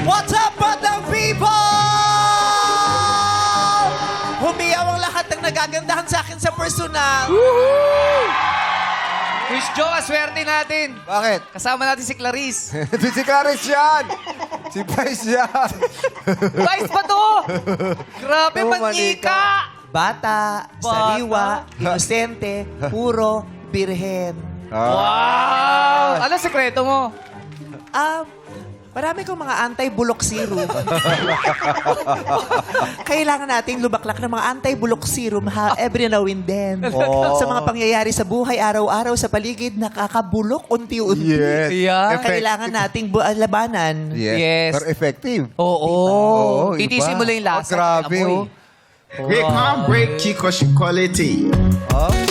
What's up, Bandang People? Humiyaw ang lahat ng nagagandahan sa akin sa personal. Quiz Joe, aswerte natin. Bakit? Kasama natin si Clarice. Hindi si Clarice yan! Si Vice yan! Vice ba to? Grabe, Oh, manika! Bata, sariwa, inosente, puro, birhen. Wow! Ano sekreto mo? Marami kong mga anti-bulok serum. Kailangan nating lumaklak ng mga anti-bulok serum every now and then. Oh. Sa mga pangyayari sa buhay, araw-araw, sa paligid, nakakabulok unti-unti. Yes. Yeah. Kailangan nating labanan. Yes. Pero effective. Oo. Oo, Titisin iba. mo lang yung lasa. Grabe, amoy. oh. We can't break Kiko's quality.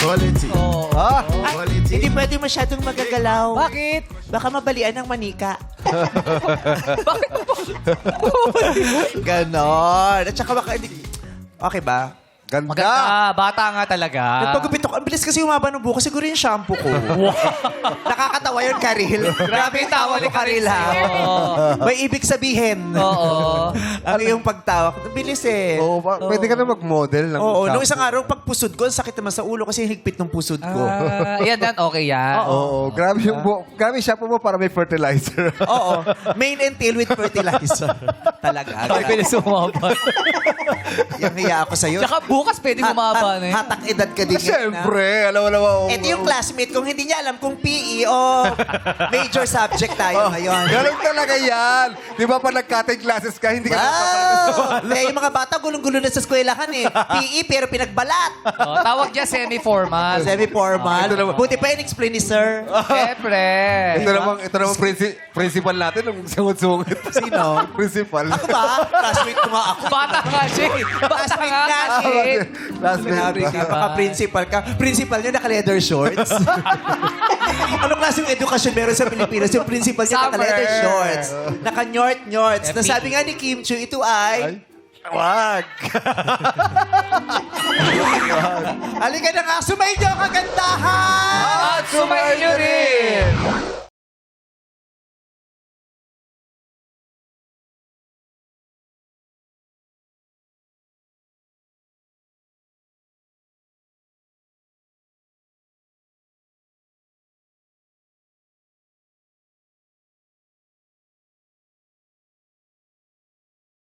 Quality. Ah, Hindi pwede masyadong magagalaw. Bakit? Baka mabalian ng manika. Bakit mo? Ganon. At saka baka... Okay ba? ganda. Maganda. Bata nga talaga. Nagpagupit ako. Ang bilis kasi umaba ng buko. Siguro yung shampoo ko. Nakakatawa yun, Karil. Grabe yung tawa ni Karil, ha? May ibig sabihin. Oo. Ang iyong pagtawa. Ang bilis eh. Oo, pwede ka na mag-model ng Oo, nung shampoo. isang araw, pag pusod ko, ang sakit naman sa ulo kasi higpit ng pusod ko. Yan, okay yan. Oo, grabe yung grabe yung shampoo mo para may fertilizer. Oo. Main and tail with fertilizer. Talaga. Ay, bilis umaba. Yung hiya ako sa'yo. Tsaka bukas pwede umaba na yun. Hatak edad ka din. Siyempre, alam mo. Ito yung classmate kung hindi niya alam kung PE o major subject tayo ngayon. Ganun talaga yan. Di ba pa nag-cutting classes ka, hindi ka Wow! Eh, yung mga bata, gulong-gulo na sa eskwelahan eh. PE pero pinagbalat. Oh, tawag niya semi-formal. Semi-formal. Ito naman. Buti pa in-explain ni sir. Siyempre. Ito namang principal natin, ang sungit-sungit. Sino? Principal. Ako ba? Classmate ko nga ako. Bata nga siya. Bata Classmate nga nga kasi. Classmate Sinabi ba? ka, baka principal ka. Principal niya naka-leather shorts. Anong klaseng edukasyon meron sa Pilipinas? Yung principal niya Summer. naka-leather shorts. Naka-nyort-nyorts. Eh, Nasabi nga ni Kim Chu, ito ay... Wag. Halika na nga, sumayin niyo ang kagandahan! At sumayin nyo rin.